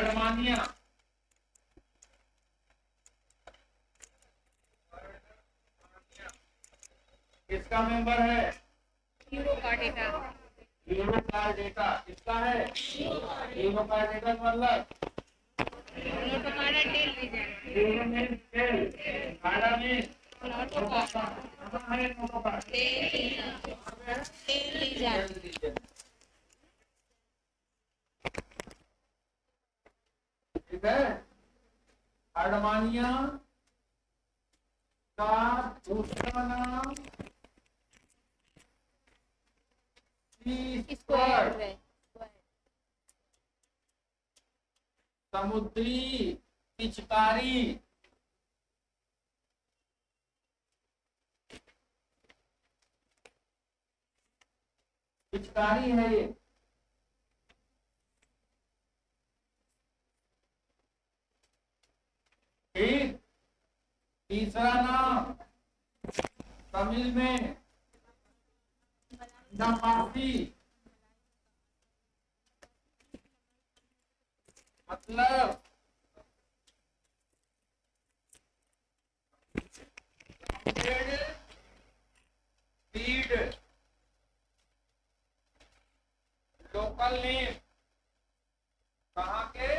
हार्डमानिया किसका मेंबर है? यूरो का डेटा। यूरो का डेटा किसका है? यूरो का डेटा मतलब नोटो कार्ड टेल लीजिए। यूरो में टेल काड़ा में नोटो का कहाँ है नोटो का टेल लीजिए। ठीक है। हार्डमानिया का दूसरा नाम सी स्क्वायर समुद्री पिचकारी पिचकारी है ये। ठीक। तीसरा नाम तमिल में नपासी मतलब सीड लोकल नेम कहाँ के?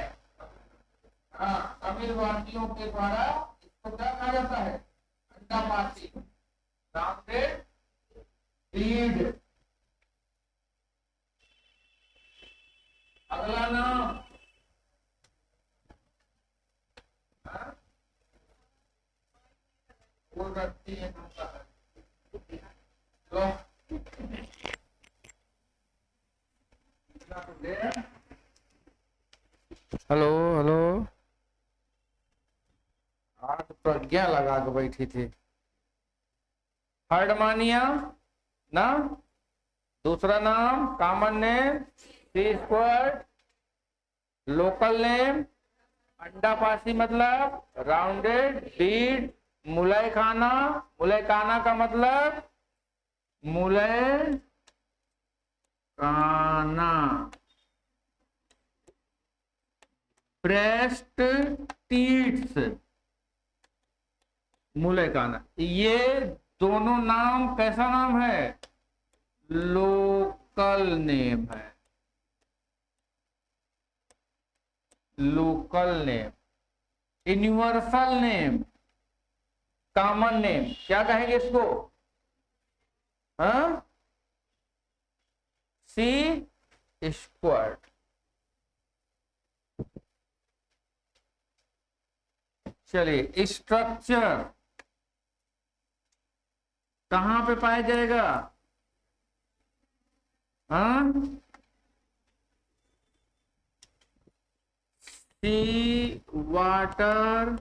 हाँ, तमिल वासियों के द्वारा इसको क्या कहा जाता है? अंडामासी राउंडेड सीड। अगला नाम वो रखती है हेलो हेलो आज प्रज्ञा लगा के बैठी थी। हार्डमानिया ना दूसरा नाम कॉमन नेम सी स्क्वायर लोकल नेम अंडापासी मतलब राउंडेड बीड मुलैखाना मुलैखाना का मतलब मुलैखाना ब्रेस्ट टीट्स मुलैखाना। ये दोनों नाम कैसा नाम है? लोकल नेम है। Local name universal name common name क्या कहेंगे इसको? हाँ सी स्क्वायर। चलिए स्ट्रक्चर कहां पे पाया जाएगा? हाँ सी वाटर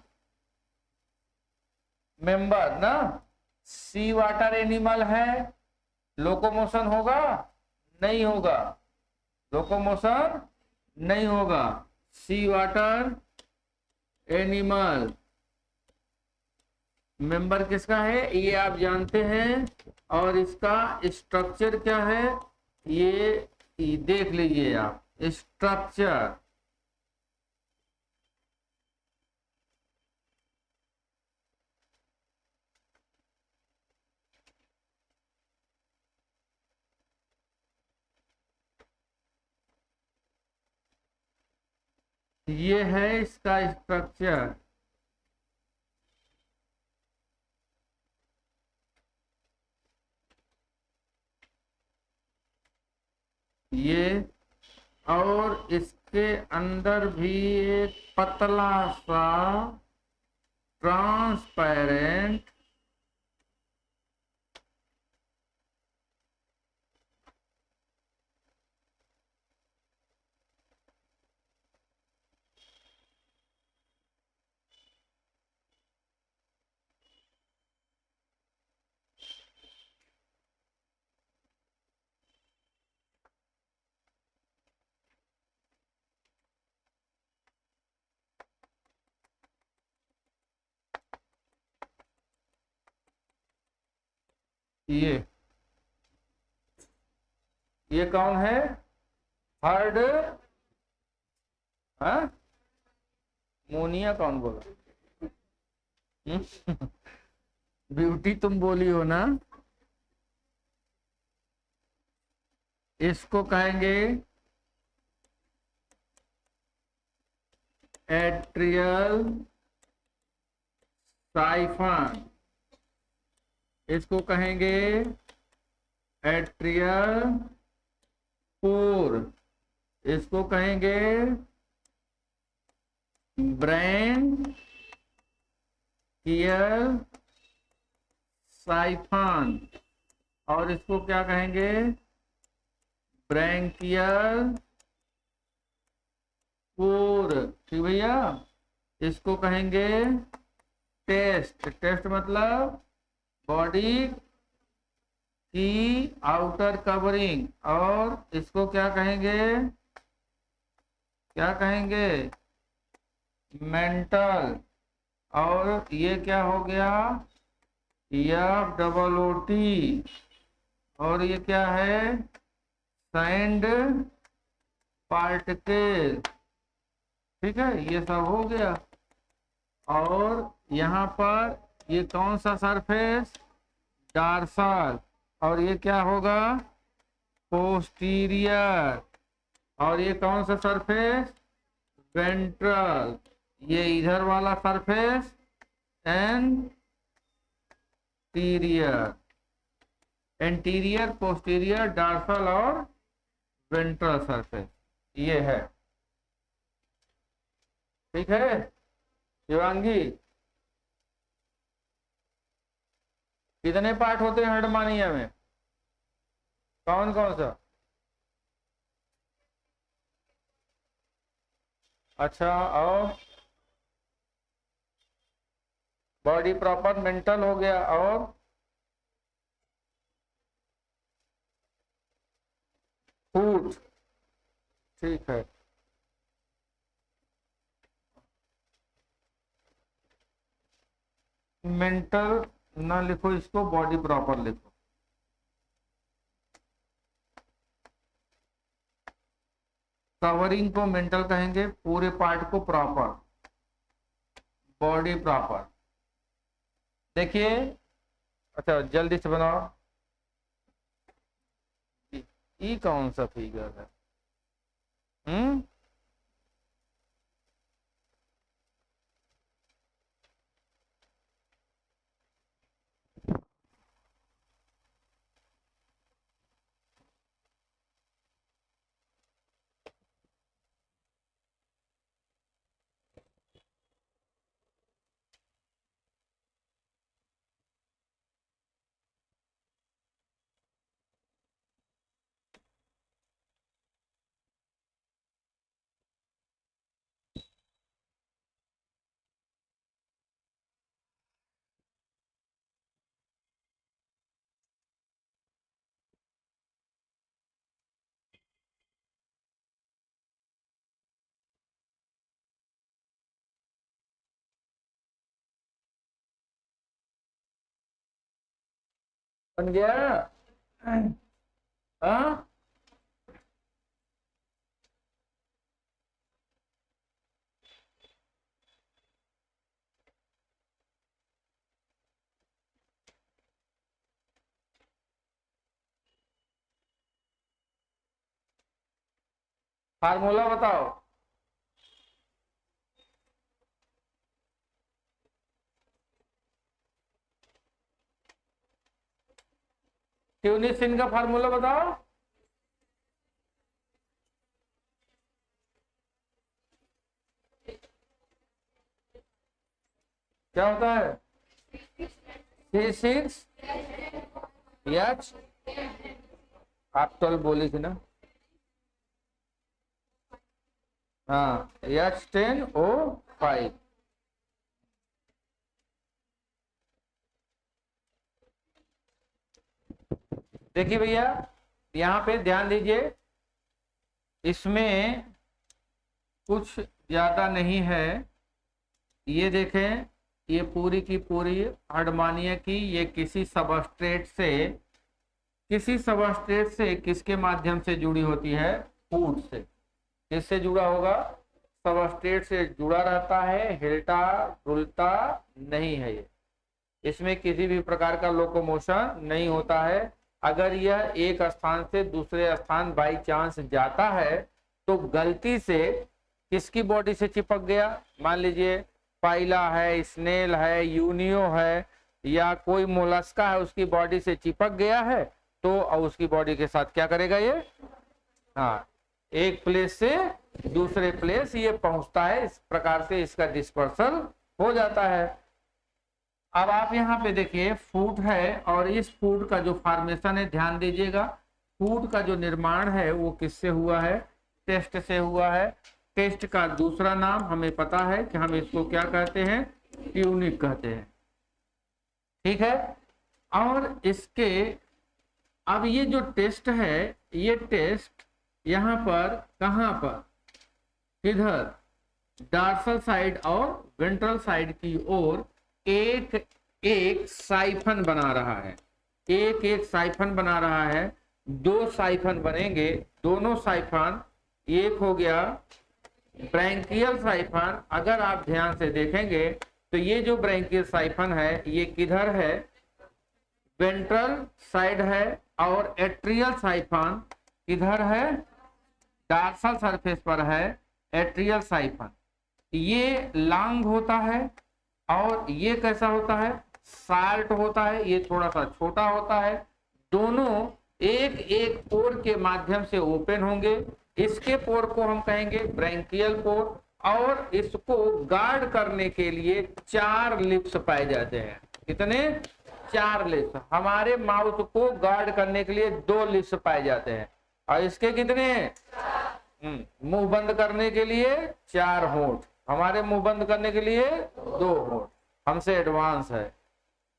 मेंबर ना। सी वाटर एनिमल है। लोकोमोशन होगा? नहीं होगा। लोकोमोशन नहीं होगा। सी वाटर एनिमल मेंबर किसका है ये आप जानते हैं। और इसका स्ट्रक्चर क्या है ये देख लीजिए आप। स्ट्रक्चर ये है इसका स्ट्रक्चर। ये और इसके अंदर भी एक पतला सा ट्रांसपेरेंट ये कौन है? हार्ड हाँ मोनिया कौन बोला? ब्यूटी तुम बोली हो ना। इसको कहेंगे एट्रियल साइफन, इसको कहेंगे एट्रियल पोर, इसको कहेंगे ब्रेन कियल साइफन, और इसको क्या कहेंगे? ब्रैंकियल पोर। ठीक भैया, इसको कहेंगे टेस्ट। टेस्ट मतलब बॉडी की आउटर कवरिंग, और इसको क्या कहेंगे? क्या कहेंगे? मेंटल। और ये क्या हो गया? F double O T. और ये क्या है? Sand particle. ठीक है, ये सब हो गया। और यहाँ पर ये कौन सा सरफेस? डार्सल। और ये क्या होगा? पोस्टीरियर। और ये कौन सा सरफेस? वेंट्रल। ये इधर वाला surface anterior. Anterior, posterior, dorsal और वेंट्रल सरफेस, ये है। ठीक है शिवांगी? कितने पार्ट होते हैं हर्डमानिया में? कौन कौन सा? अच्छा, और बॉडी प्रॉपर मेंटल हो गया, और फूड। ठीक है, मेंटल ना लिखो, इसको बॉडी प्रॉपर लिखो। कवरिंग को मेंटल कहेंगे, पूरे पार्ट को प्रॉपर, बॉडी प्रॉपर। देखिए, अच्छा जल्दी से बनाओ। ये कौन सा फिगर है? बन गया? हाँ, फार्मूला बताओ। ट्यूनिसिन का फार्मूला बताओ। क्या होता है? C6H, आप तो बोली थी ना। हाँ, H10O5। देखिए भैया, यहाँ पे ध्यान दीजिए, इसमें कुछ ज्यादा नहीं है। ये देखें, ये पूरी की पूरी हर्डमानिया की, ये किसी सबस्ट्रेट से किसके माध्यम से जुड़ी होती है? फूड से। किससे जुड़ा होगा? सबस्ट्रेट से जुड़ा रहता है, हिलता डुलता नहीं है ये। इसमें किसी भी प्रकार का लोकोमोशन नहीं होता है। अगर यह एक स्थान से दूसरे स्थान बाई चांस जाता है तो गलती से किसकी बॉडी से चिपक गया, मान लीजिए पाइला है, स्नेल है, यूनियो है या कोई मोलस्का है, उसकी बॉडी से चिपक गया है तो उसकी बॉडी के साथ क्या करेगा ये, हाँ, एक प्लेस से दूसरे प्लेस ये पहुंचता है। इस प्रकार से इसका डिस्पर्सल हो जाता है। अब आप यहाँ पे देखिए फूड है और इस फूड का जो फॉर्मेशन है ध्यान दीजिएगा। फूड का जो निर्माण है वो किससे हुआ है, टेस्ट से हुआ है। टेस्ट का दूसरा नाम हमें पता है कि हम इसको क्या कहते हैं, ट्यूनिक कहते हैं, ठीक है। और इसके अब ये जो टेस्ट है, ये टेस्ट यहाँ पर कहाँ पर, इधर डार्सल साइड और वेंट्रल साइड की ओर एक एक साइफन बना रहा है, एक एक साइफन बना रहा है। दो साइफन बनेंगे, दोनों साइफन, एक हो गया ब्रैंकियल साइफन। अगर आप ध्यान से देखेंगे तो ये जो ब्रैंकियल साइफन है ये किधर है, वेंट्रल साइड है, और एट्रियल साइफन किधर है, डार्सल सरफेस पर है, एट्रियल साइफन। ये लॉन्ग होता है और ये कैसा होता है, शार्ट होता है, ये थोड़ा सा छोटा होता है। दोनों एक एक पोर के माध्यम से ओपन होंगे। इसके पोर को हम कहेंगे ब्रैंकियल पोर, और इसको गार्ड करने के लिए 4 लिप्स पाए जाते हैं। कितने, 4 लिप्स। हमारे माउथ को गार्ड करने के लिए 2 लिप्स पाए जाते हैं, और इसके कितने, मुंह बंद करने के लिए 4 होंठ, हमारे मुंह बंद करने के लिए 2 होंठ, हमसे एडवांस है,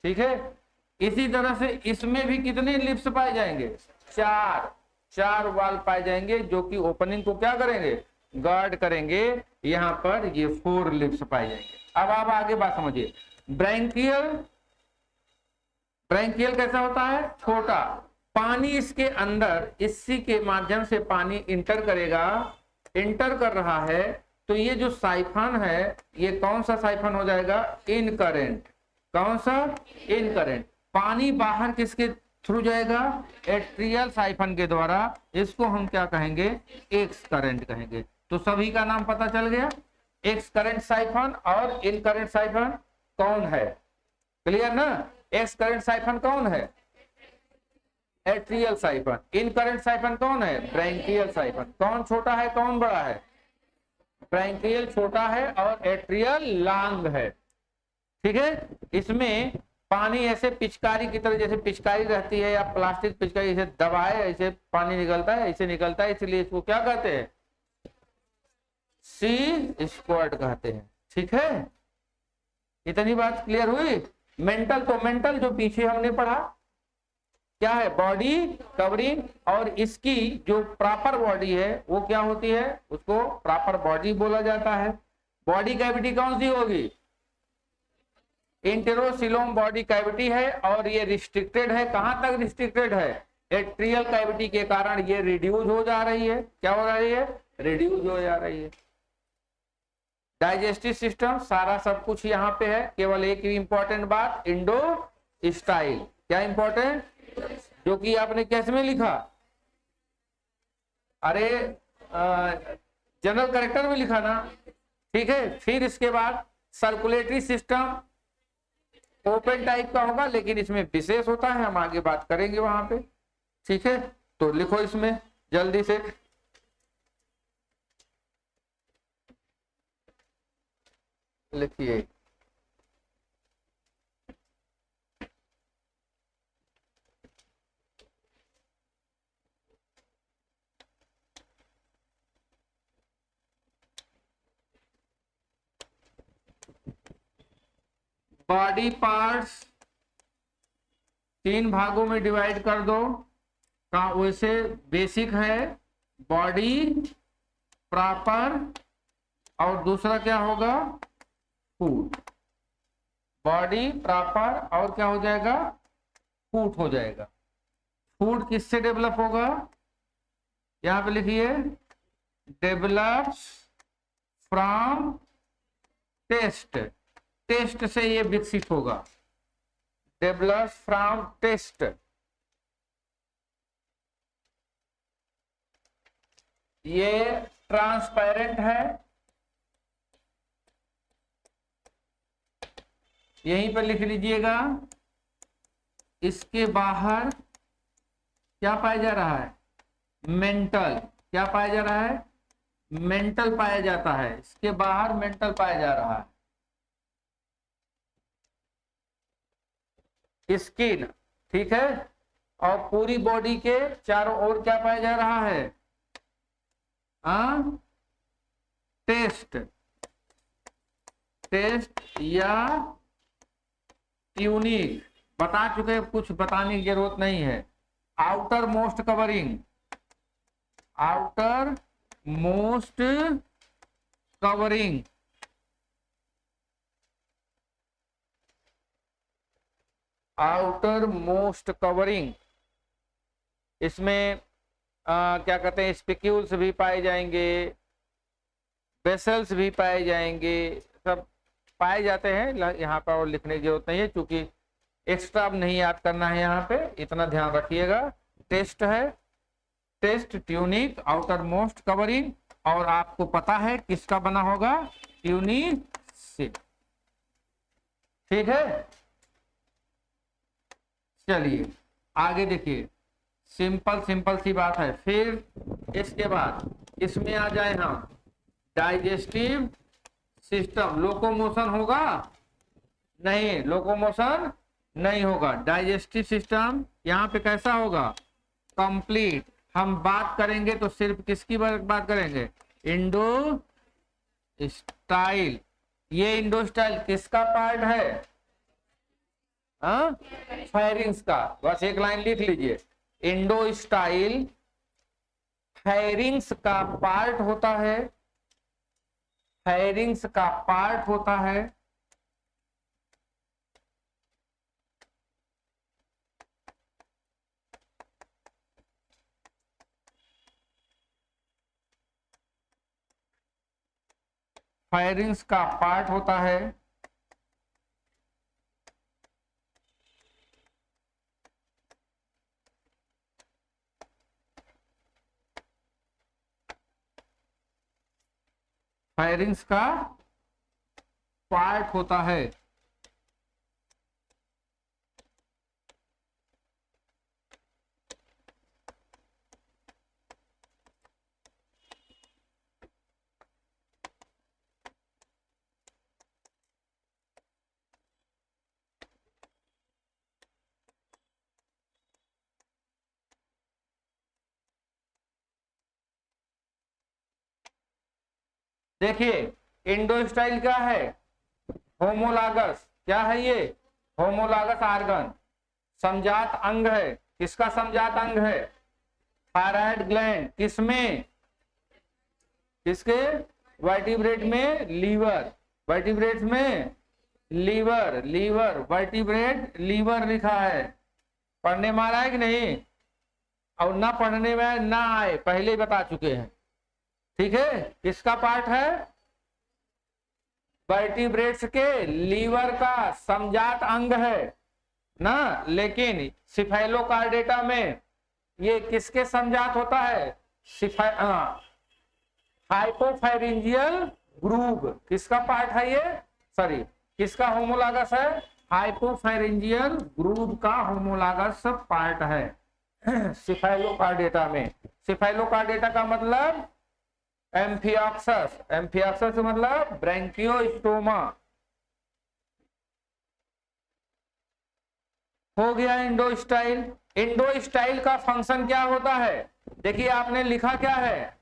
ठीक है। इसी तरह से इसमें भी कितने लिप्स पाए जाएंगे, 4 वाल पाए जाएंगे, जो कि ओपनिंग को क्या करेंगे, गार्ड करेंगे। यहाँ पर ये 4 लिप्स पाए जाएंगे। अब आप आगे बात समझिए। ब्रैंकियल, ब्रैंकियल कैसा होता है, छोटा, पानी इसके अंदर, इसी के माध्यम से पानी इंटर करेगा, इंटर कर रहा है, तो ये जो साइफन है ये कौन सा साइफन हो जाएगा, इनकरेंट। कौन सा, इनकरेंट। पानी बाहर किसके थ्रू जाएगा, एट्रियल साइफन के द्वारा। इसको हम क्या कहेंगे, एक्स करंट कहेंगे। तो सभी का नाम पता चल गया, एक्स करंट साइफन और इनकरेंट साइफन कौन है, क्लियर ना। एक्स करंट साइफन कौन है, एट्रियल साइफन। इनकरेंट साइफन कौन है, ब्रैंकियल साइफन। कौन छोटा है कौन बड़ा है, ब्रैंकियल छोटा है और एट्रियल लॉन्ग है, ठीक है। इसमें पानी ऐसे पिचकारी की तरह, जैसे पिचकारी रहती है या प्लास्टिक पिचकारी, ऐसे दबाए ऐसे पानी निकलता है, ऐसे निकलता है, इसलिए इसको क्या कहते हैं, सी स्क्वाड कहते हैं, ठीक है। इतनी बात क्लियर हुई। मेंटल, तो मेंटल जो पीछे हमने पढ़ा क्या है, बॉडी कवरिंग, और इसकी जो प्रॉपर बॉडी है वो क्या होती है, उसको प्रॉपर बॉडी बोला जाता है। बॉडी कैविटी कौन सी होगी, इंटेरोसिलोम बॉडी कैविटी है, और ये रिस्ट्रिक्टेड है। कहां तक रिस्ट्रिक्टेड है, एट्रियल कैविटी के कारण ये रिड्यूस हो जा रही है। क्या हो रही है, रिड्यूस हो जा रही है। डाइजेस्टिव सिस्टम सारा सब कुछ यहाँ पे है। केवल एक ही इंपॉर्टेंट बात, इंडो स्टाइल। क्या इंपॉर्टेंट, जो कि आपने कैसे में लिखा, अरे जनरल करेक्टर में लिखा ना, ठीक है। फिर इसके बाद सर्कुलेटरी सिस्टम ओपन टाइप का होगा, लेकिन इसमें विशेष होता है, हम आगे बात करेंगे वहां पे, ठीक है। तो लिखो इसमें जल्दी से, लिखिए बॉडी पार्ट्स 3 भागों में डिवाइड कर दो। का वैसे बेसिक है बॉडी, प्रॉपर, और दूसरा क्या होगा, फूड। बॉडी, प्रॉपर, और क्या हो जाएगा, फूड हो जाएगा। फूड किससे डेवलप होगा, यहां पे लिखिए, डेवलप्स फ्रॉम टेस्ट, टेस्ट से ये विकसित होगा, डेवलप्स फ्रॉम टेस्ट। ये ट्रांसपेरेंट है, यहीं पर लिख लीजिएगा। इसके बाहर क्या पाया जा रहा है? मेंटल। क्या पाया जा रहा है? मेंटल पाया जाता है। इसके बाहर मेंटल पाया जा रहा है। स्किन, ठीक है। और पूरी बॉडी के चारों ओर क्या पाया जा रहा है? टेस्ट, टेस्ट या ट्यूनिक, बता चुके, कुछ बताने की जरूरत नहीं है। Outer most covering, outer most covering, outer most covering. इसमें क्या कहते हैं, स्पिक्यूल्स भी पाए जाएंगे, वेसल्स भी पाए जाएंगे, सब पाए जाते हैं। यहाँ पर और लिखने की जरूरत नहीं है, क्योंकि एक्स्ट्रा अब नहीं याद करना है। यहाँ पे इतना ध्यान रखिएगा। टेस्ट है, test, tunic, outer most covering, और आपको पता है किसका बना होगा? ट्यूनिक से, ठीक है। चलिए आगे देखिए, सिंपल सिंपल सी बात है। फिर इसके बाद इसमें आ जाए हम, डाइजेस्टिव सिस्टम। लोकोमोशन होगा? नहीं, लोकोमोशन नहीं होगा। डाइजेस्टिव सिस्टम यहाँ पे कैसा होगा? कंप्लीट। हम बात करेंगे तो सिर्फ किसकी बात करेंगे? Indo style. ये इंडो स्टाइल किसका पार्ट है? फेरिंग्स का। बस एक लाइन लिख लीजिए, इंडो स्टाइल फेरिंग्स का पार्ट होता है, फेरिंग्स का पार्ट होता है। फेरिंग्स का पार्ट होता है। फेरिंग्स का पार्ट होता है। देखिए इंडो स्टाइल क्या है? होमोलागस। क्या है ये? होमोलागस आर्गन, समजात अंग है। किसका समजात अंग है? Thyroid gland. किसमें? किसके? वर्टिब्रेट में लीवर, वर्टिब्रेट में लीवर, लीवर, वर्टिब्रेट लीवर लिखा है। पढ़ने में आ रहा है कि नहीं? और ना पढ़ने में ना आए, पहले ही बता चुके हैं, ठीक है। किसका पार्ट है? वर्टिब्रेट्स के लीवर का समजात अंग है ना। लेकिन सिफेलोकार्डेटा में ये किसके समजात होता है? हाइपोफैरिंजियल ग्रूव। किसका पार्ट है ये? सॉरी, किसका होमोलागस है? हाइपोफैरिंजियल ग्रूव का होमोलागस पार्ट है सिफेलोकार्डेटा में। सिफेलोकार्डेटा का मतलब एम्फिऑक्सस, एम्फिऑक्सस मतलब ब्रैंकियोस्टोमा। हो गया इंडो स्टाइल। इंडो स्टाइल का फंक्शन क्या होता है? देखिए आपने लिखा क्या है?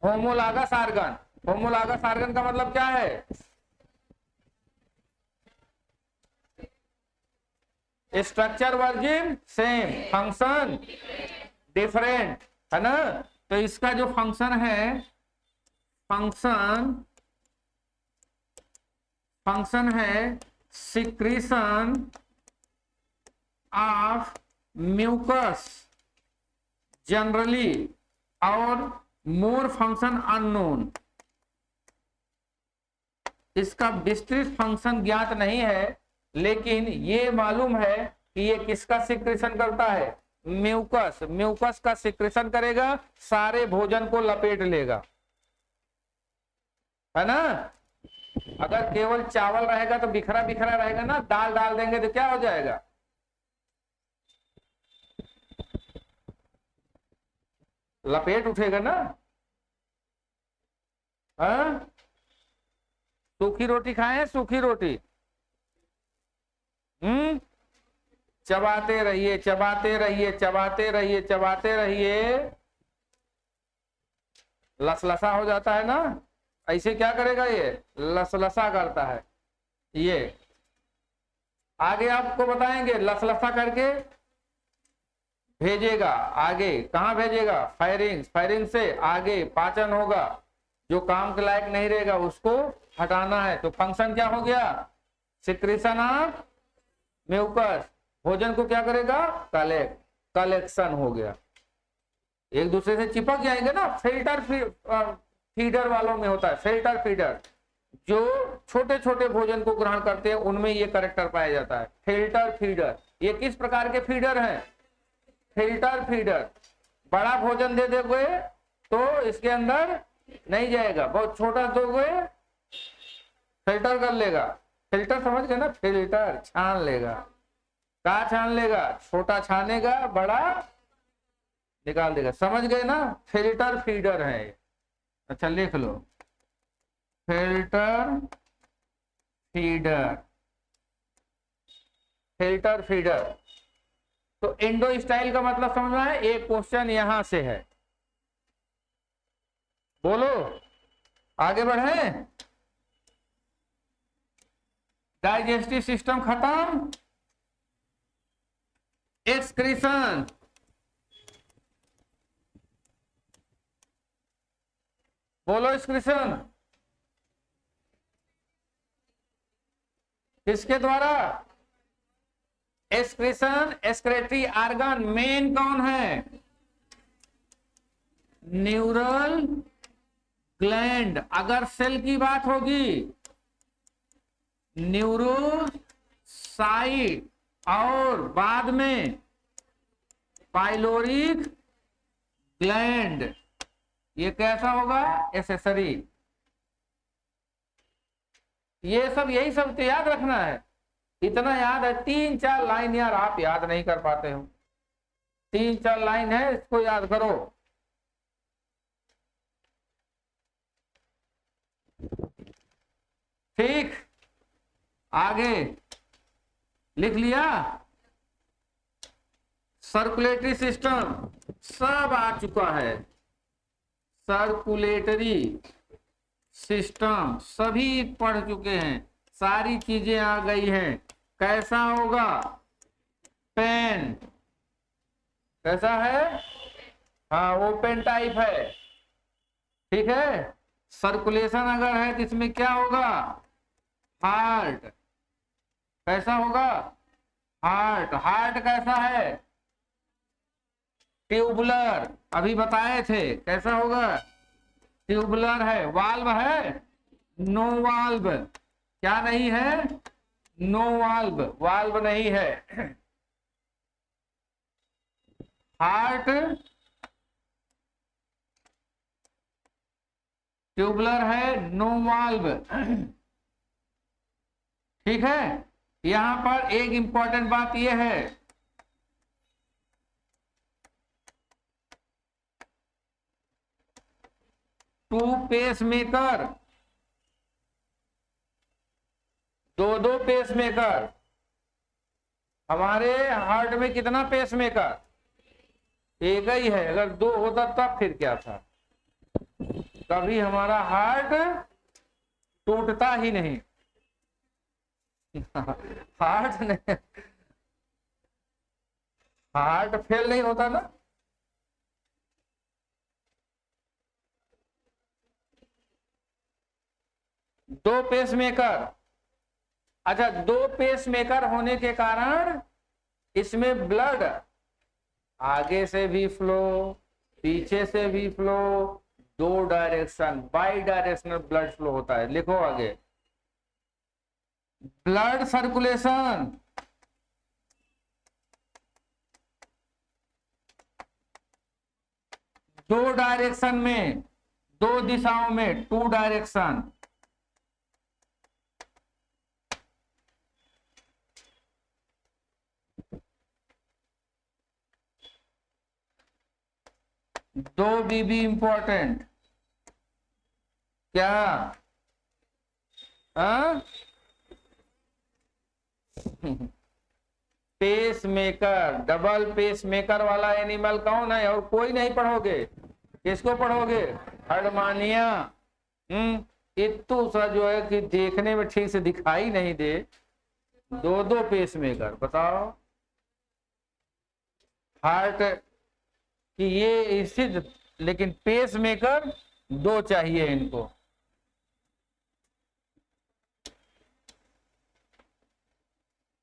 Homologous argon. होमोलागस आर्गन का मतलब क्या है? Structure virgin same, function different, है ना। तो इसका जो फंक्शन है, फंक्शन है सिक्रीशन ऑफ म्यूकस जनरली, और मोर फंक्शन अननोन। इसका विस्तृत फंक्शन ज्ञात नहीं है, लेकिन ये मालूम है कि ये किसका सिक्रेशन करता है, म्यूकस। म्यूकस का सिक्रेशन करेगा, सारे भोजन को लपेट लेगा, है ना। अगर केवल चावल रहेगा तो बिखरा बिखरा रहेगा ना, दाल डाल देंगे तो क्या हो जाएगा, लपेट उठेगा ना। हाँ, सूखी रोटी खाएं, सूखी रोटी, चबाते रहिए चबाते रहिए चबाते रहिए चबाते रहिए, लसलसा हो जाता है ना। ऐसे क्या करेगा, ये लसलसा करता है। ये आगे आपको बताएंगे, लसलसा करके भेजेगा आगे, कहाँ भेजेगा, फायरिंग, फायरिंग से आगे पाचन होगा, जो काम के लायक नहीं रहेगा उसको हटाना है। तो फंक्शन क्या हो गया, सिक्रेशन ऑफ म्यूकस। भोजन को क्या करेगा, कलेक्शन हो गया, एक दूसरे से चिपक जाएंगे ना। फिल्टर फीडर वालों में होता है, फिल्टर फीडर, जो छोटे छोटे भोजन को ग्रहण करते हैं उनमें ये कैरेक्टर पाया जाता है, फिल्टर फीडर। ये किस प्रकार के फीडर हैं, फिल्टर फीडर। बड़ा भोजन दे दोगे तो इसके अंदर नहीं जाएगा, बहुत छोटा दोगे फिल्टर कर लेगा। फिल्टर समझ गए ना, फिल्टर छान लेगा। क्या छान लेगा, छोटा छानेगा, बड़ा निकाल देगा। समझ गए ना, फिल्टर फीडर है। अच्छा लिख लो, फिल्टर फीडर, फिल्टर फीडर। तो इंडो स्टाइल का मतलब समझना है। एक क्वेश्चन यहां से है, बोलो आगे बढ़े। डाइजेस्टिव सिस्टम खत्म, एक्सक्रीशन, बोलो एक्सक्रीशन किसके द्वारा, एक्सक्रीशन एक्सक्रेटरी ऑर्गन मेन कौन है, न्यूरल ग्लैंड। अगर सेल की बात होगी, न्यूरोसाइट, और बाद में पाइलोरिक ग्लैंड। ये कैसा होगा, एसेसरी। ये सब, यही सब तो याद रखना है। इतना याद है, 3-4 लाइन यार आप याद नहीं कर पाते हो। 3-4 लाइन है, इसको याद करो। ठीक, आगे लिख लिया। सर्कुलेटरी सिस्टम सब आ चुका है, सर्कुलेटरी सिस्टम सभी पढ़ चुके हैं, सारी चीजें आ गई हैं। कैसा होगा, पेन कैसा है, हाँ ओपन टाइप है, ठीक है। सर्कुलेशन अगर है तो इसमें क्या होगा, हार्ट कैसा होगा, हार्ट। हार्ट कैसा है, ट्यूबुलर, अभी बताए थे कैसा होगा, ट्यूबुलर है। वाल्व है, नो वाल्व, क्या नहीं है, नो वाल्व, वाल्व नहीं है। हार्ट ट्यूबुलर है, नो वाल्व, ठीक है। यहां पर एक इंपॉर्टेंट बात यह है, टू पेस मेकर, दो पेस मेकर। हमारे हार्ट में कितना पेस मेकर, एक ही है। अगर 2 होता तब फिर क्या था, कभी हमारा हार्ट टूटता ही नहीं। हार्ट नहीं, हार्ट फेल नहीं होता ना। दो पेस मेकर, अच्छा 2 पेस मेकर होने के कारण इसमें ब्लड आगे से भी फ्लो, पीछे से भी flow, 2 direction, by directional blood flow होता है। लिखो आगे, ब्लड सर्कुलेशन, दो डायरेक्शन में, दो दिशाओं में, टू डायरेक्शन। दो बीबी इंपॉर्टेंट। क्या? Pace maker, double pace maker वाला एनिमल कौन है? और कोई नहीं पढ़ोगे, किसको पढ़ोगे? हर्डमानिया। इत्तू सा जो है कि देखने में ठीक से दिखाई नहीं दे, दो दो पेस मेकर। बताओ, हार्ट कि ये स्थित, लेकिन पेस मेकर दो चाहिए इनको।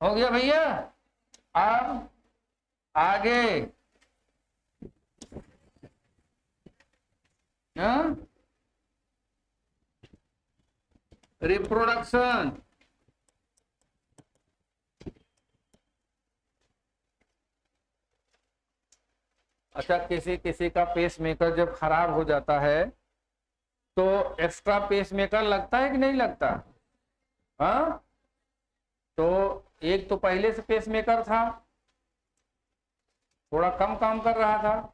हो गया भैया? अब आगे, रिप्रोडक्शन। अच्छा, किसी किसी का पेस मेकर जब खराब हो जाता है तो एक्स्ट्रा पेस मेकर लगता है कि नहीं लगता? हाँ, तो एक तो पहले से पेस मेकर था, थोड़ा कम काम कर रहा था,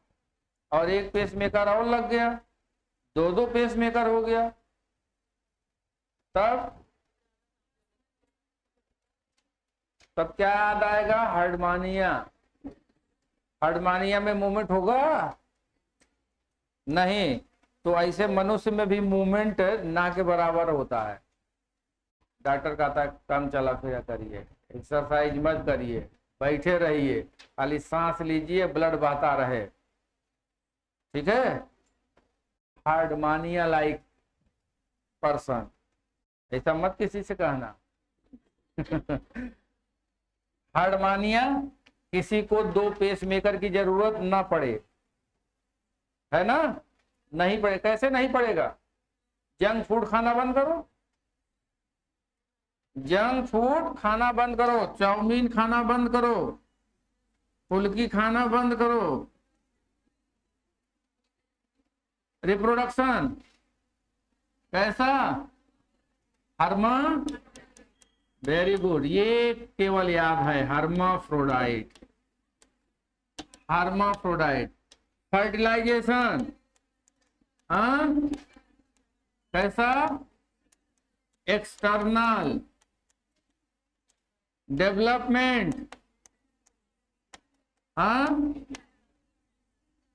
और एक पेस मेकर और लग गया, दो दो पेस मेकर हो गया। तब क्या याद आएगा? हार्डमानिया। हार्डमानिया में मूवमेंट होगा नहीं, तो ऐसे मनुष्य में भी मूवमेंट ना के बराबर होता है। डॉक्टर कहता है कम चला फिरा करिए, एक्सरसाइज मत करिए, बैठे रहिए, खाली सांस लीजिए, ब्लड बहता रहे। ठीक है? हार्डमानिया लाइक पर्सन, ऐसा मत किसी से कहना। हार्डमानिया किसी को दो पेस मेकर की जरूरत ना पड़े, है ना? नहीं पड़े। कैसे नहीं पड़ेगा? जंक फूड खाना बंद करो, जंक फूड खाना बंद करो, चाउमीन खाना बंद करो, फुल्की खाना बंद करो। रिप्रोडक्शन कैसा? हर्मा, वेरी गुड, ये केवल याद है, हर्माफ्रोडाइट। हर्माफ्रोडाइट। फर्टिलाइजेशन कैसा? एक्सटर्नल। डेवलपमेंट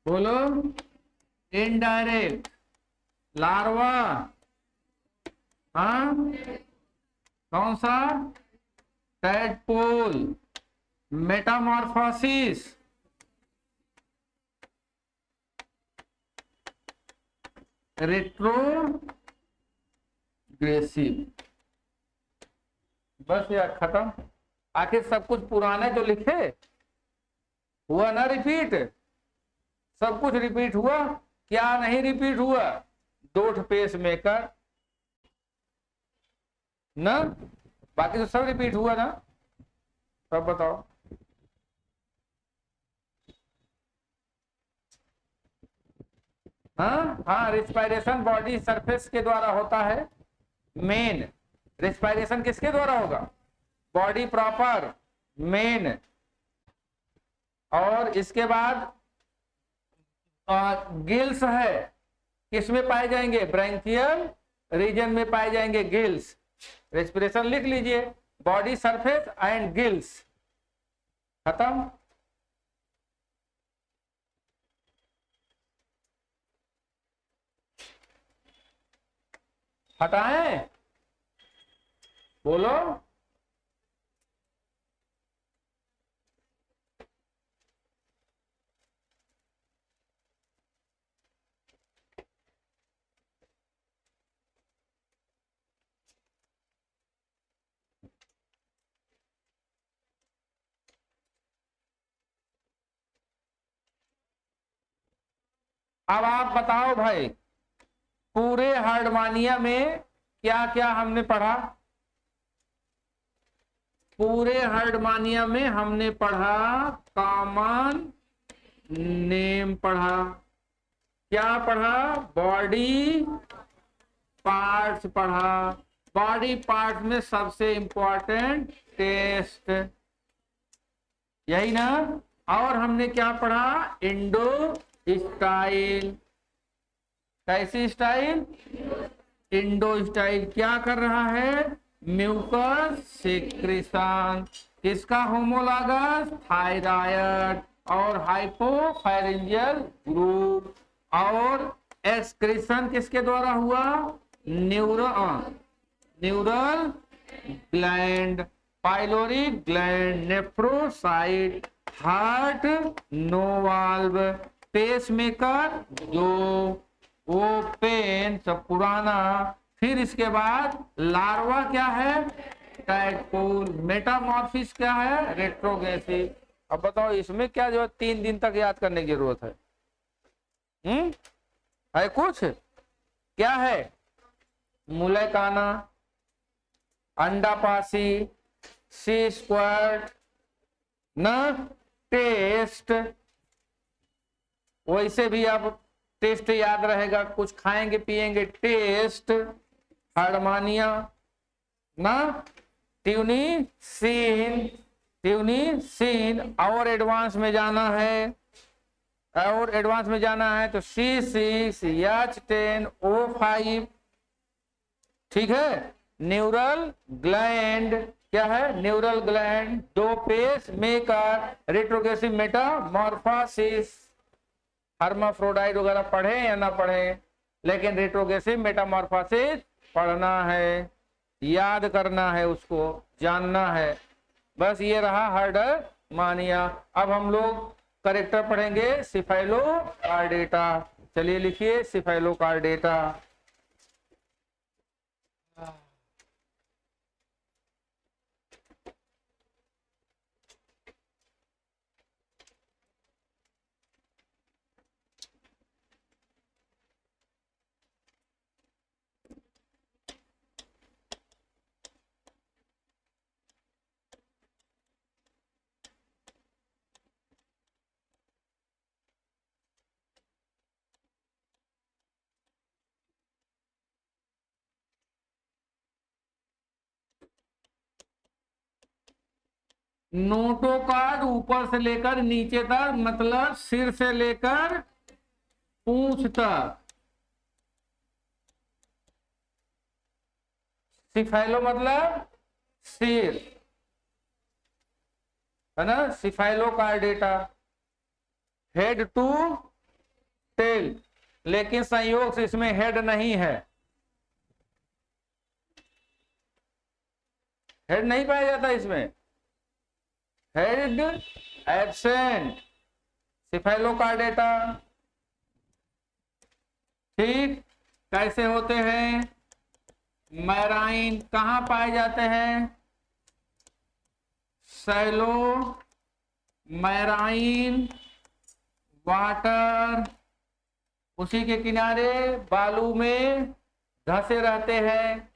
बोलो, इनडायरेक्ट। लार्वा कौन सा? टैडपोल। Metamorphosis, retrogressive. बस यार, खत्म। आखिर सब कुछ पुराने जो लिखे, हुआ ना रिपीट? सब कुछ रिपीट हुआ? क्या नहीं रिपीट हुआ? दो पेस मेकर ना, बाकी तो सब रिपीट हुआ ना? सब बताओ। हाँ, रिस्पायरेशन बॉडी सरफेस के द्वारा होता है। मेन रिस्पायरेशन किसके द्वारा होगा? Body proper, main. और इसके बाद गिल्स है, किसमें पाए जाएंगे? ब्रैंकियल रीजन में पाए जाएंगे गिल्स। रेस्पिरेशन लिख लीजिए, बॉडी सरफेस एंड गिल्स। खत्म। हटाएं? बोलो। अब आप बताओ भाई, पूरे हार्डमानिया में क्या क्या हमने पढ़ा? पूरे हार्डमानिया में हमने पढ़ा कॉमन नेम पढ़ा, क्या पढ़ा, बॉडी पार्ट्स पढ़ा। बॉडी पार्ट्स में सबसे इंपॉर्टेंट टेस्ट, यही ना। और हमने क्या पढ़ा, इंडो स्टाइल। कैसी स्टाइल, इंडो स्टाइल क्या कर रहा है, म्यूकस सिक्रेशन। किसका होमोलॉगस, थायराइड और हाइपोफैरिंजियल ग्रुप। और एक्सक्रीशन किसके द्वारा हुआ, neural gland, pyloric gland, nephrocyte, heart no valve, pacemaker जो वो पेन सब पुराना। फिर इसके बाद लार्वा क्या है, टैडपोल। मेटामॉर्फिस क्या है, रेट्रोगेसिव। अब बताओ इसमें क्या जो 3 दिन तक याद करने की जरूरत है? है कुछ, क्या है, मुलैकाना, अंडापासी, सी स्क्वाड न, टेस्ट। वैसे भी आप टेस्ट याद रहेगा, कुछ खाएंगे पिएंगे, टेस्ट, हार्डमानिया ना, ट्यूनिसीन। और एडवांस में जाना है, तो C6H10O5, ठीक है। न्यूरल ग्लैंड क्या है, न्यूरल ग्लैंड, दो pace maker, retrogressive metamorphosis. Hermaphrodite वगैरह पढ़े या ना पढ़े, लेकिन रेट्रोग्रेसिव मेटामॉर्फोसिस पढ़ना है, याद करना है, उसको जानना है। बस ये रहा हार्डमानिया। अब हम लोग करेक्टर पढ़ेंगे सिफेलोकार्डेटा। चलिए लिखिए सिफेलोकार्डेटा। नोटोकार्ड ऊपर से लेकर नीचे तक, मतलब सिर से लेकर पूंछ तक। सिफेलो मतलब सिर, है ना, सिफेलोकार्डेटा। हेड टू टेल, लेकिन संयोग से इसमें हेड नहीं है, हेड नहीं पाया जाता इसमें, हेड एब्सेंट, सिफेलोकार्डेटा। ठीक, कैसे होते हैं, मैराइन कहाँ पाए जाते हैं, सैलो मैराइन वाटर, उसी के किनारे बालू में धंसे रहते हैं।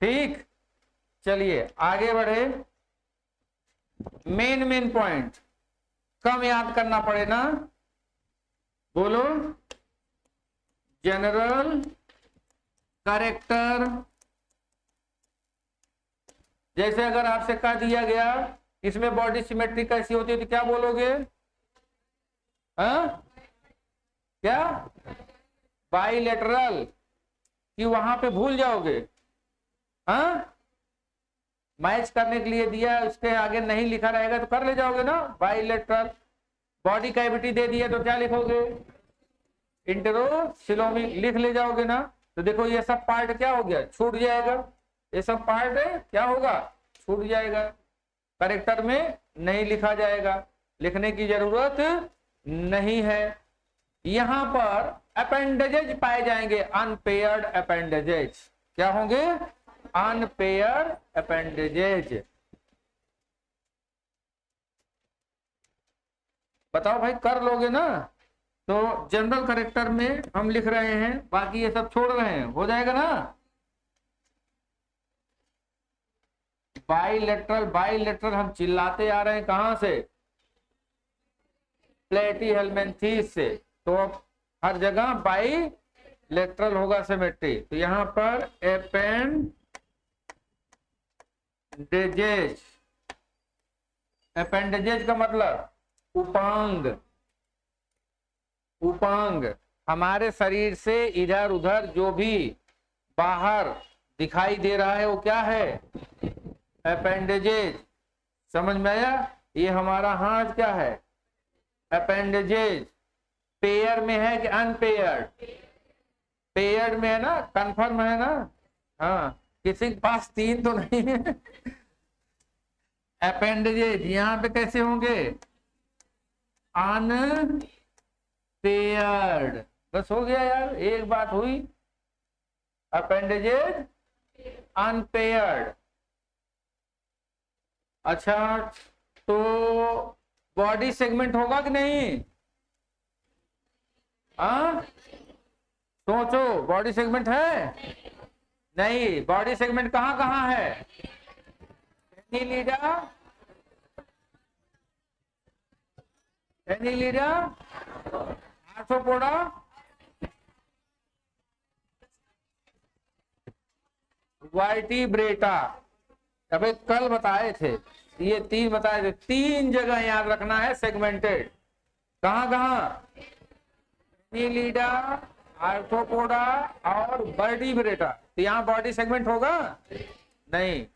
ठीक, चलिए आगे बढ़े। मेन पॉइंट कम याद करना पड़े ना, बोलो। जनरल कैरेक्टर, जैसे अगर आपसे कह दिया गया इसमें बॉडी सिमेट्री कैसी होती है तो क्या बोलोगे, हाँ क्या, बाइलेटरल, कि वहां पे भूल जाओगे, हाँ मैच करने के लिए दिया, उसके आगे नहीं लिखा रहेगा तो कर ले जाओगे ना, बाइलेटरल। बॉडी कैविटी दे दिया तो क्या लिखोगे, इंटेरोसिलोमिक, लिख ले जाओगे ना। तो देखो ये सब पार्ट क्या हो गया, छूट जाएगा, ये सब पार्ट है क्या होगा, छूट जाएगा, करेक्टर में नहीं लिखा जाएगा, लिखने की जरूरत नहीं है। यहां पर अपेंडेजेज पाए जाएंगे, अनपेयर्ड अपेंडेजेज, क्या होंगे, अनपेयर्ड अपेंडेजेज। बताओ भाई, कर लोगे ना, तो जनरल करेक्टर में हम लिख रहे हैं, बाकी ये सब छोड़ रहे हैं, हो जाएगा ना। बाइलेटरल, बाइलेटरल हम चिल्लाते आ रहे हैं कहां से, प्लेटीहेलमिन्थेस से, तो अब हर जगह बाइलेटरल होगा सिमेट्री। तो यहां पर एपेंडेजेज, एपेंडेजेज का मतलब उपांग, उपांग हमारे शरीर से इधर उधर जो भी बाहर दिखाई दे रहा है वो क्या है, अपेंडेजेज। समझ में आया, ये हमारा हाथ क्या है, अपेंडेजेज। पेयर में है कि अनपेयर्ड, पेयर्ड में है ना, कंफर्म है ना, हाँ किसी के पास तीन तो नहीं है। अपेंडेजेज यहाँ पे कैसे होंगे, अनपेयर्ड। बस हो गया यार, एक बात हुई, अपेंडेजेज अनपेयर्ड। अच्छा, तो बॉडी सेगमेंट होगा कि नहीं, हाँ सोचो, बॉडी सेगमेंट है नहीं, बॉडी सेगमेंट कहाँ कहाँ है, एनीलिडा, एनीलिडा, आर्थ्रोपोडा, वर्टिब्रेटा। अबे कल बताए थे, ये तीन बताए थे, तीन जगह याद रखना है सेगमेंटेड। कहाँ कहाँ, एनीलिडा, आर्थ्रोपोडा और वर्टिब्रेटा। तो यहाँ बॉडी सेगमेंट होगा नहीं,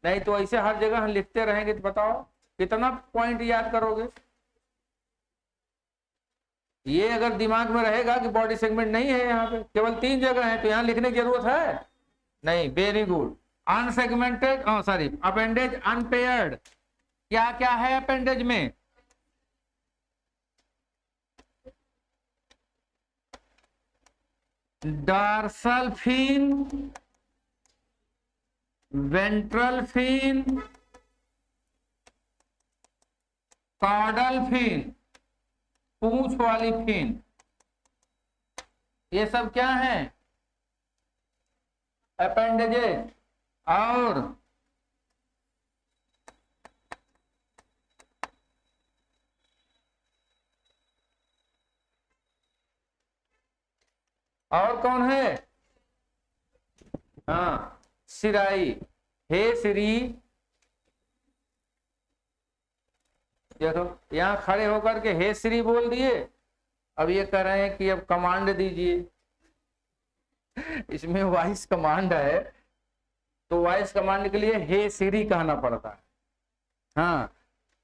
नहीं तो ऐसे हर जगह हम लिखते रहेंगे तो बताओ कितना पॉइंट याद करोगे। ये अगर दिमाग में रहेगा कि बॉडी सेगमेंट नहीं है, यहाँ पे केवल तीन जगह है, तो यहाँ लिखने की जरूरत है नहीं। Very good. Unsegmented, sorry, appendage unpaired. क्या क्या है अपेंडेज में, dorsal fin, ventral fin, caudal fin, पूंछ वाली फिन, ये सब क्या है अपेंडेजेस। और कौन है, हाँ सिराई। हे श्री, देखो यहाँ खड़े होकर के हे श्री बोल दिए, अब ये कह रहे हैं कि अब कमांड दीजिए। इसमें वॉइस कमांड है, तो वॉइस कमांड के लिए हे श्री कहना पड़ता है। हाँ,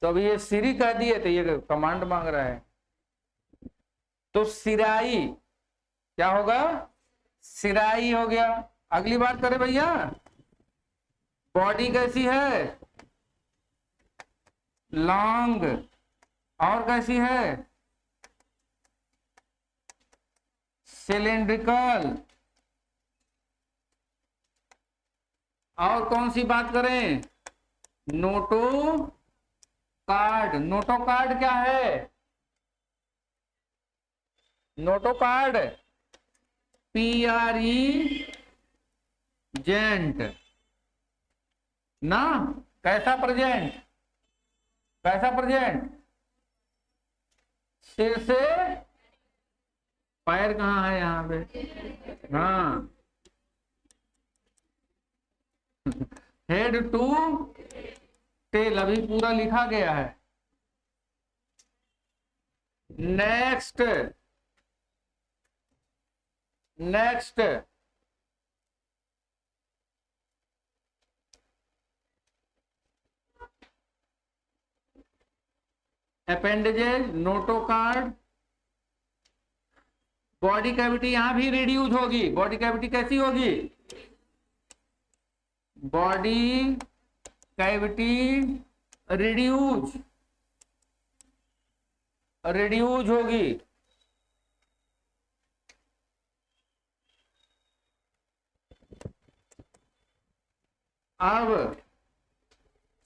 तो अभी ये श्री कह दिए तो ये कमांड मांग रहा है। तो सिराई क्या होगा, सिराई हो गया। अगली बात करें भैया, बॉडी कैसी है, लॉन्ग, और कैसी है, सिलेंड्रिकल। और कौन सी बात करें, नोटोकार्ड। नोटोकार्ड क्या है, नोटोकार्ड जेंट ना, कैसा प्रेजेंट, कैसा प्रेजेंट, सिर से पैर कहाँ है यहाँ पे, हाँ हेड टू टेल, अभी पूरा लिखा गया है। Next, next appendages, notochord. Body cavity यहां भी रिड्यूस होगी। बॉडी कैविटी कैसी होगी, बॉडी कैविटी रिड्यूस, रिड्यूस होगी। अब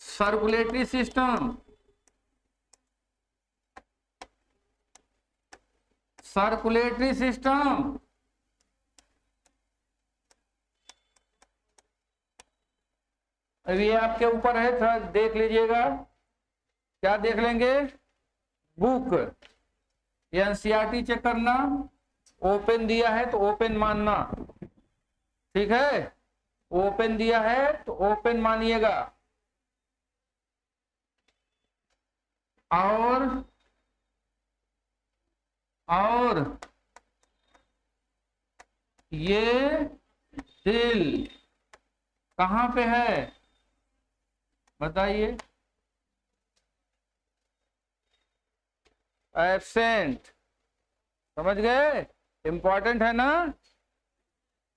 सर्कुलेटरी सिस्टम, सर्कुलेटरी सिस्टम, अब ये आपके ऊपर है, थोड़ा देख लीजिएगा। क्या देख लेंगे? बुक, ये एनसीईआरटी चेक करना, ओपन दिया है तो ओपन मानना, ठीक है? ओपन दिया है तो ओपन मानिएगा। और ये दिल कहाँ पे है बताइए? एब्सेंट, समझ गए? इंपॉर्टेंट है ना?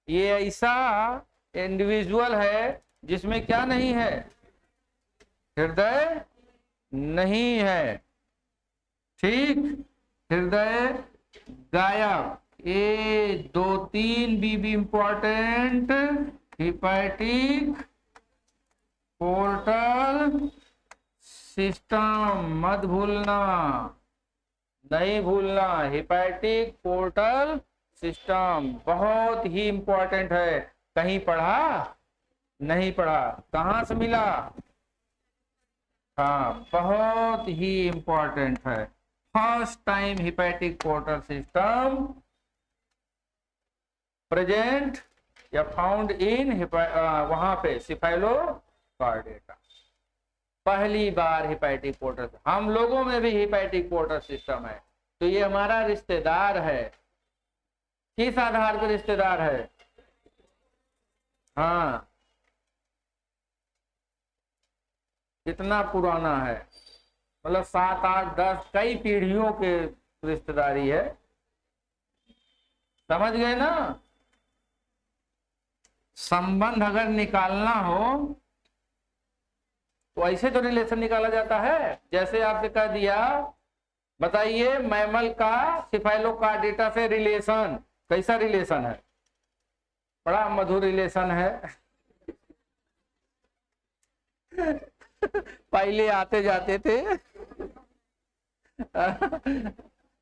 ये ऐसा इंडिविजुअल है जिसमें क्या नहीं है? हृदय नहीं है, ठीक? हृदय गायब। ए 2-3 भी इंपॉर्टेंट, हिपैटिक पोर्टल सिस्टम मत भूलना, नहीं भूलना। हिपैटिक पोर्टल सिस्टम बहुत ही इंपॉर्टेंट है। कहीं पढ़ा? नहीं पढ़ा। कहाँ से मिला? हाँ, बहुत ही इंपॉर्टेंट है। First time hepatic portal system present या फाउंड इन वहां पे सिफाइलोकार्डेटा, पहली बार हिपैटिक पोर्टल। हम लोगों में भी हिपैटिक पोर्टल सिस्टम है, तो ये हमारा रिश्तेदार है। किस आधार पर रिश्तेदार है? हाँ, कितना पुराना है, मतलब 7, 8, 10 कई पीढ़ियों के रिश्तेदारी है। समझ गए ना? संबंध अगर निकालना हो तो ऐसे तो रिलेशन निकाला जाता है, जैसे आपने कह दिया, बताइए मैमल का सिफाइलोकार्डेटा से रिलेशन, कैसा रिलेशन है? बड़ा मधुर रिलेशन है। पहले आते जाते थे।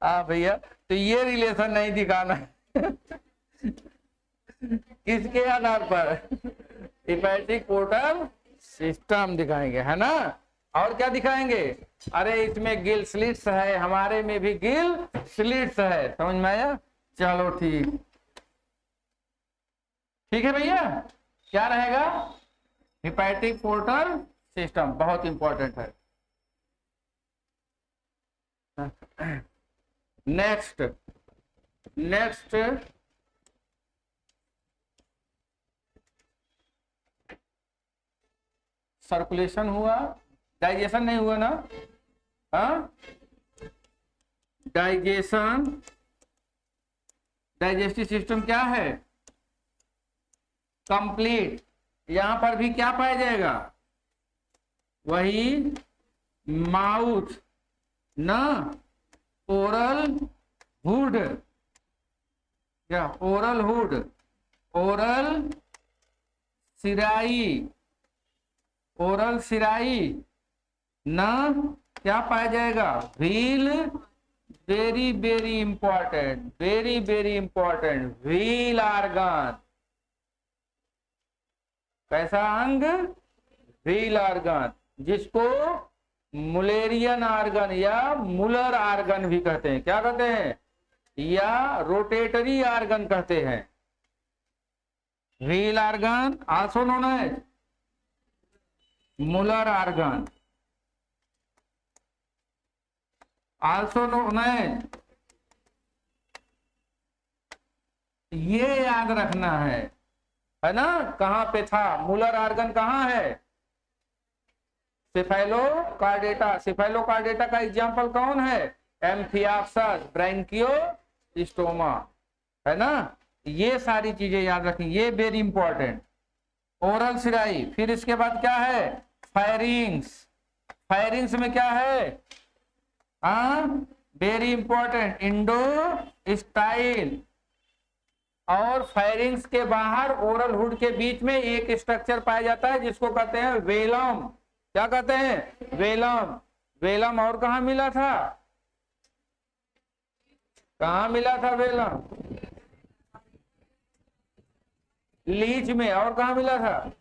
हाँ भैया, तो ये रिलेशन नहीं दिखाना है। किसके आधार पर? हिपैटिक पोर्टल सिस्टम दिखाएंगे, है ना? और क्या दिखाएंगे? अरे इसमें गिल स्लिट्स है, हमारे में भी गिल स्लिट्स है। समझ में आया? चलो ठीक, ठीक है भैया। क्या रहेगा? हिपैटिक पोर्टल सिस्टम बहुत इंपॉर्टेंट है। नेक्स्ट सर्कुलेशन हुआ, डाइजेशन नहीं हुआ ना? हाँ, डाइजेशन, डाइजेस्टिव सिस्टम क्या है? कंप्लीट। यहां पर भी क्या पाया जाएगा? वही माउथ ना, ओरल हुड, क्या oral hood, oral cirri, oral cirri ना, क्या पाया जाएगा? Wheel, very very important, very very important, wheel organ. कैसा अंग? व्हील आर्गन, जिसको मुलेरियन आर्गन या मुलर आर्गन भी कहते हैं। क्या कहते हैं? या रोटेटरी आर्गन कहते हैं। Wheel organ also known as Muller organ, also known as, ये याद रखना है ना? कहां पे था मुलर आर्गन? कहां है? सिफाइलोकार्डेटा। सिफाइलोकार्डेटा का एग्जांपल कौन है? एम्फियाप्सस, ब्रैंकियोस्टोमा, है ना? ये सारी चीजें याद रखें, ये वेरी इंपॉर्टेंट। ओरल सिराई, फिर इसके बाद क्या है? फायरिंग्स। फायरिंग्स में क्या है? हाँ, वेरी इंपॉर्टेंट, इंडो स्टाइल। और फायरिंग्स के बाहर ओरल हुड के बीच में एक स्ट्रक्चर पाया जाता है जिसको कहते हैं वेलम। क्या कहते हैं? वेलम। वेलम और कहा मिला था? कहाँ मिला था वेलम? लीच में। और कहाँ मिला था?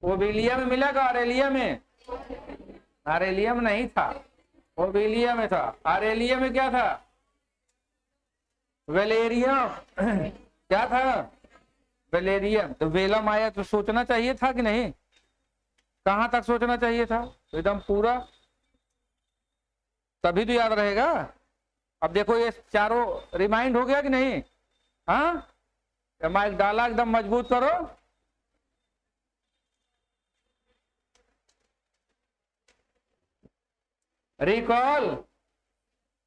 ओबेलिया में मिला का अरेलिया में? अरेलिया में नहीं था, ओबेलिया में था। अरेलिया में क्या था? वेलेरियम। क्या था? वेलेरियम। तो वेलम आया तो सोचना चाहिए था कि नहीं? कहां तक सोचना चाहिए था? एकदम पूरा, तभी तो याद रहेगा। अब देखो ये चारों रिमाइंड हो गया कि नहीं? हाँ, माइक डाला, एकदम मजबूत करो। रिकॉल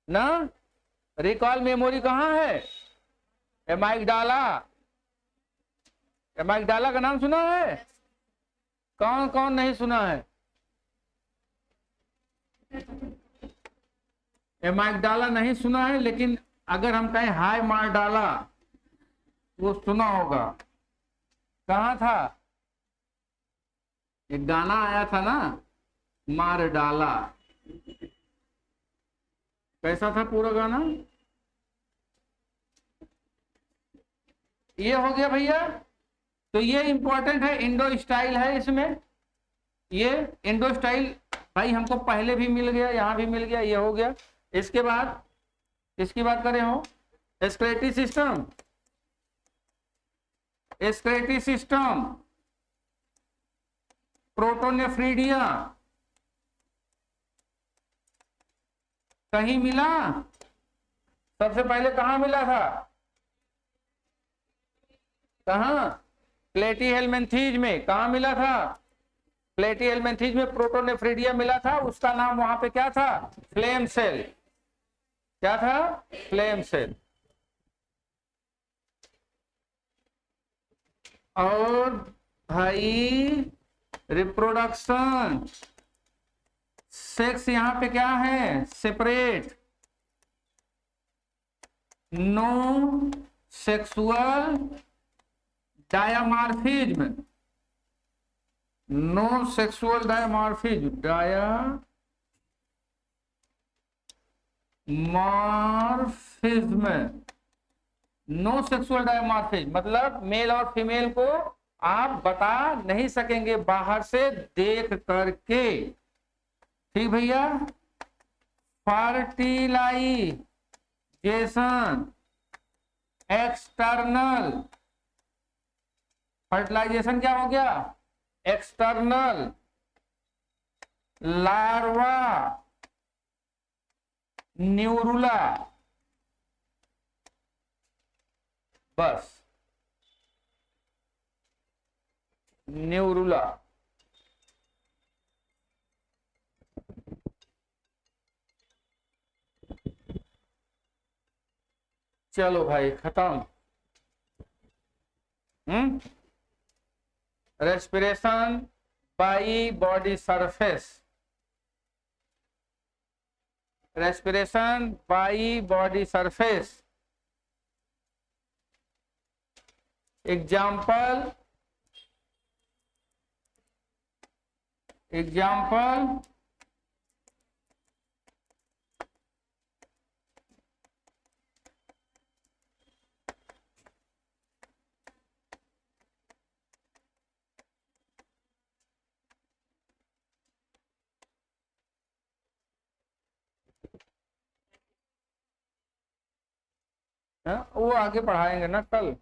ना, रिकॉल मेमोरी कहाँ है? एमाइक डाला। एमाइक डाला का नाम सुना है? कौन कौन नहीं सुना है? एमाइक डाला नहीं सुना है, लेकिन अगर हम कहें हाय मार डाला वो सुना होगा। कहाँ था? एक गाना आया था ना, मार डाला। कैसा था पूरा गाना? ये हो गया भैया। तो ये इंपॉर्टेंट है, इंडो स्टाइल है इसमें। ये इंडो स्टाइल भाई हमको पहले भी मिल गया, यहां भी मिल गया, ये हो गया। इसके बाद किसकी बात करें हो? एस्क्लेटी सिस्टम। एस्क्लेटी सिस्टम, प्रोटोनेफ्रीडिया कहीं मिला? सबसे पहले कहां मिला था? कहां? प्लेटीहेल्मिन्थीज में। कहां मिला था? प्लेटीहेल्मिन्थीज में प्रोटोनेफ्रीडिया मिला था। उसका नाम वहां पे क्या था? Flame cell. क्या था? Flame cell. और भाई रिप्रोडक्शन, सेक्स यहां पे क्या है? Separate. No sexual dimorphism. No sexual dimorphism. Dimorphism, no sexual dimorphism मतलब मेल और फीमेल को आप बता नहीं सकेंगे बाहर से देख करके। ठीक भैया। Fertilisation, external. फर्टिलाइजेशन क्या हो गया? एक्सटर्नल। लार्वा, न्यूरुला। बस, न्यूरुला। चलो भाई खत्म। Respiration by body surface. Respiration by body surface. Example, example वो आगे पढ़ाएंगे ना कल।